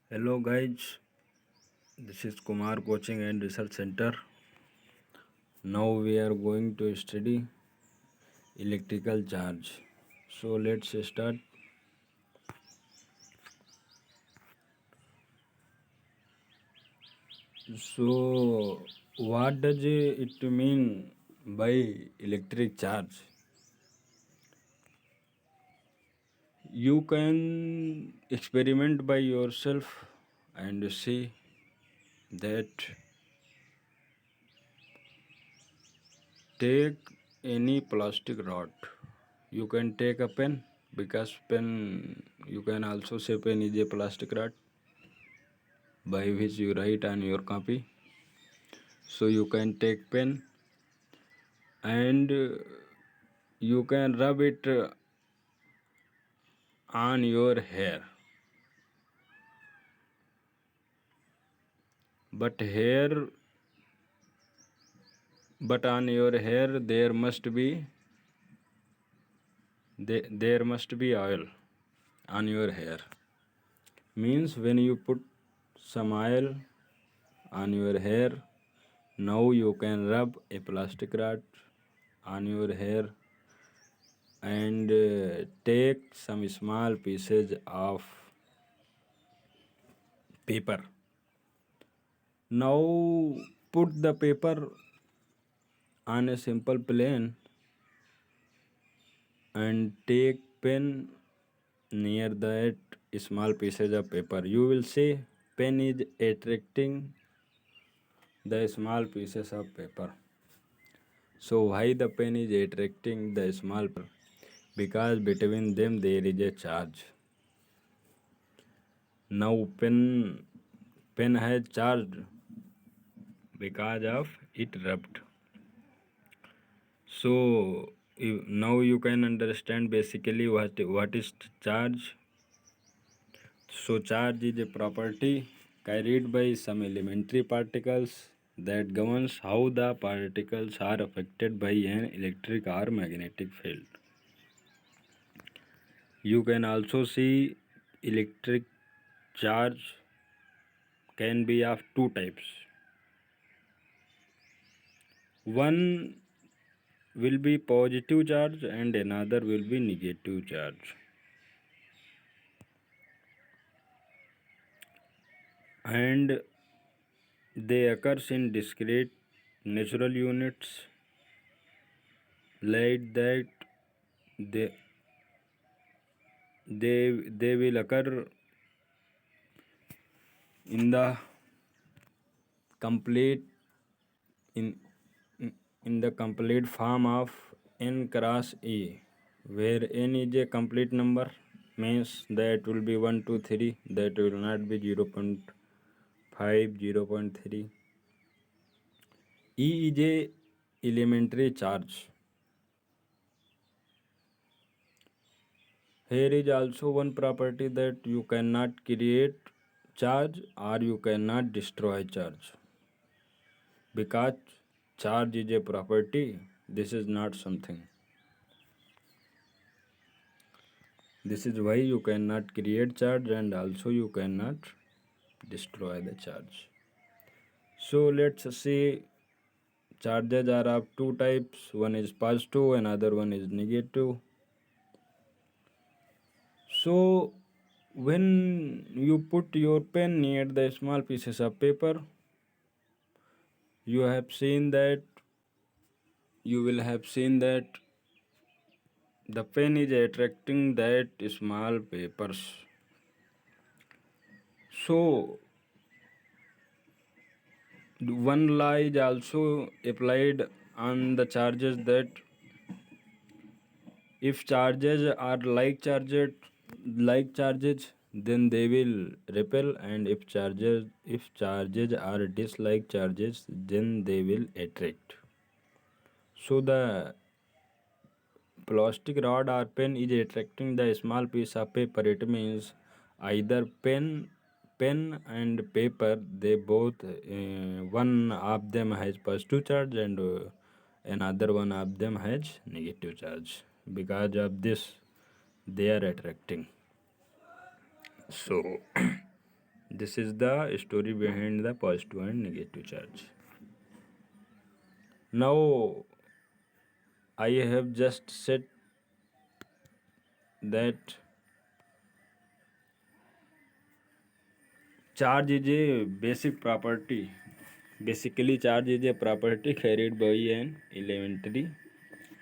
Hello guys, this is Kumar Coaching and Research Center. Now we are going to study electrical charge. So let's start. So what does it mean by electric charge? You can experiment by yourself and see that take any plastic rod. You can take a pen because pen you can also say pen is a plastic rod by which you write on your copy. So you can take pen and you can rub it on your hair. But hair but on your hair there must be oil on your hair. Means when you put some oil on your hair, now you can rub a plastic rod on your hair and take some small pieces of paper. Now put the paper on a simple plane and take pen near that small pieces of paper. You will see pen is attracting the small pieces of paper. So why the pen is attracting the small paper? Because between them there is a charge. Now pen has charged because of it rubbed. So now you can understand basically what is charge. So charge is a property carried by some elementary particles that governs how the particles are affected by an electric or magnetic field. You can also see electric charge can be of two types. One will be positive charge and another will be negative charge. And they occurs in discrete natural units like that they they will occur in the complete in in the complete form of n cross e, where n is a complete number, means that will be 1 2 3, that will not be 0.5 0.3. E is a elementary charge. Here is also one property that you cannot create charge or you cannot destroy charge. Because charge is a property, this is not something. This is why you cannot create charge and also you cannot destroy the charge. So let's see, charges are of two types. One is positive, another one is negative. So when you put your pen near the small pieces of paper, you will have seen that the pen is attracting that small papers. So one law is also applied on the charges, that if charges are like charges, then they will repel, and if charges are dislike charges, then they will attract. So the plastic rod or pen is attracting the small piece of paper. It means either pen and paper, they both one of them has positive charge and another one of them has negative charge. Because of this they are attracting. So This is the story behind the positive and negative charge. Now I have just said that charge is a basic property. Basically, charge is a property carried by an elementary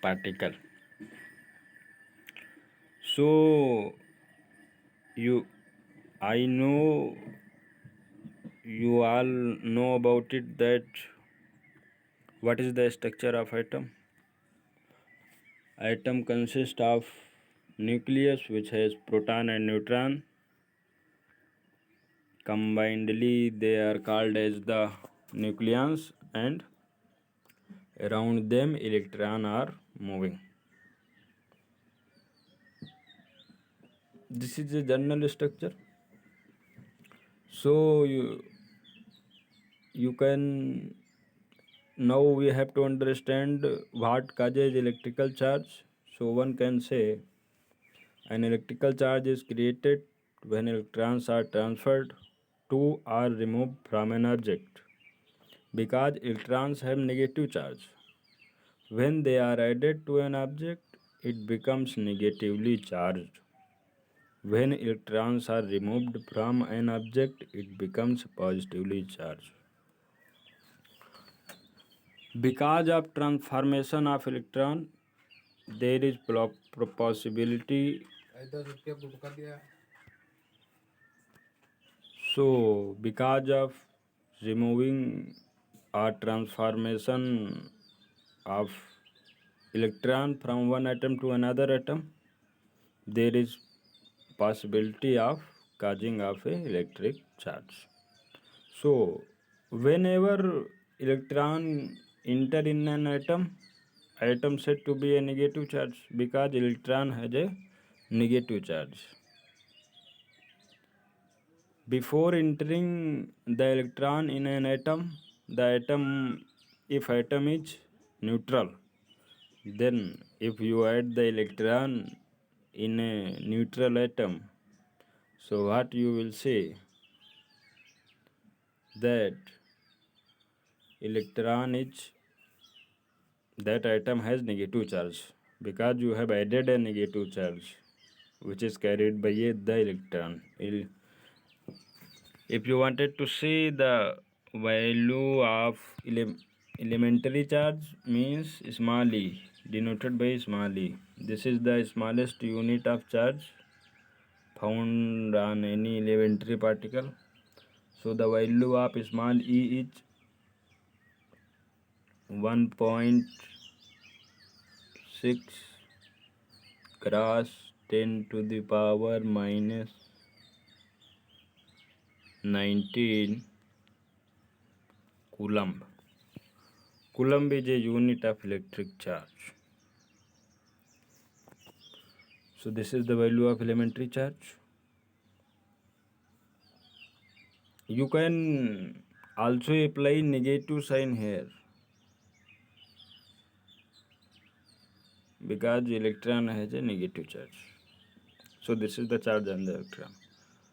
particle. So you, I know you all know about it, that what is the structure of atom. Atom consists of nucleus which has proton and neutron. Combinedly they are called as the nucleons, and around them electrons are moving. This is a general structure. So you can, now we have to understand what causes electrical charge. So one can say an electrical charge is created when electrons are transferred to or removed from an object, because electrons have negative charge. When they are added to an object, it becomes negatively charged. When electrons are removed from an object, it becomes positively charged. Because of transformation of electron, there is possibility. So, because of removing or transformation of electron from one atom to another atom, there is possibility of causing of a electric charge. So, whenever electron enter in an atom said to be a negative charge, because electron has a negative charge. Before entering the electron in an atom, if atom is neutral, then if you add the electron in a neutral atom, so what you will say, that electron is, that atom has negative charge, because you have added a negative charge which is carried by the electron. If you wanted to see the value of elementary charge, means small e, denoted by small e. This is the smallest unit of charge found on any elementary particle. So the value of small e is 1.6 cross 10 to the power minus 19 coulomb. Coulomb is a unit of electric charge. So this is the value of elementary charge. You can also apply negative sign here, because electron has a negative charge. So this is the charge on the electron.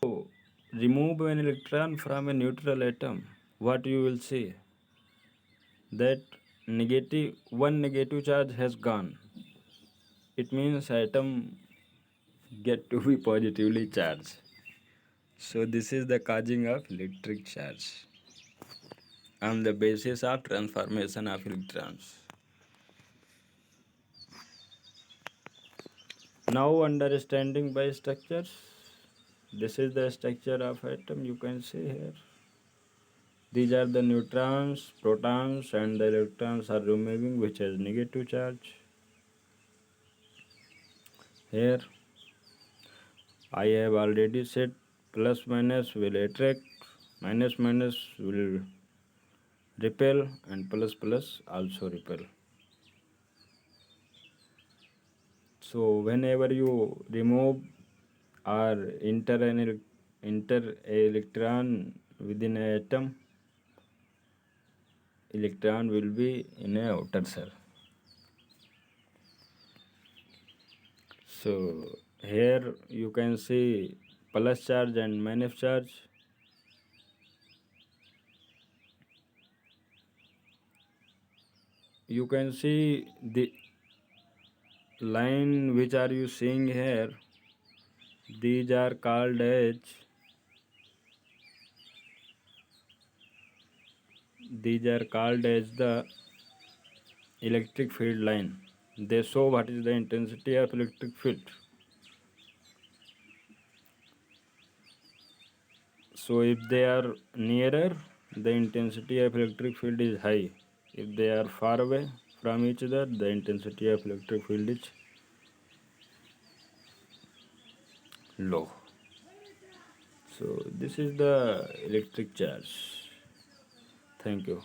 So remove an electron from a neutral atom, what you will see, that one negative charge has gone. It means atom get to be positively charged. So this is the causing of electric charge on the basis of transformation of electrons. Now understanding by structures. This is the structure of atom, you can see here. These are the neutrons, protons, and the electrons are removing, which has negative charge. Here I have already said plus minus will attract, minus minus will repel, and plus plus also repel. So whenever you remove or enter an electron within an atom, electron will be in a outer shell. So here you can see plus charge and minus charge. you can see the line which are you seeing here. These are called as the electric field line. They show what is the intensity of electric field. So if they are nearer, the intensity of electric field is high. If they are far away from each other, the intensity of electric field is low. So this is the electric charge. Thank you.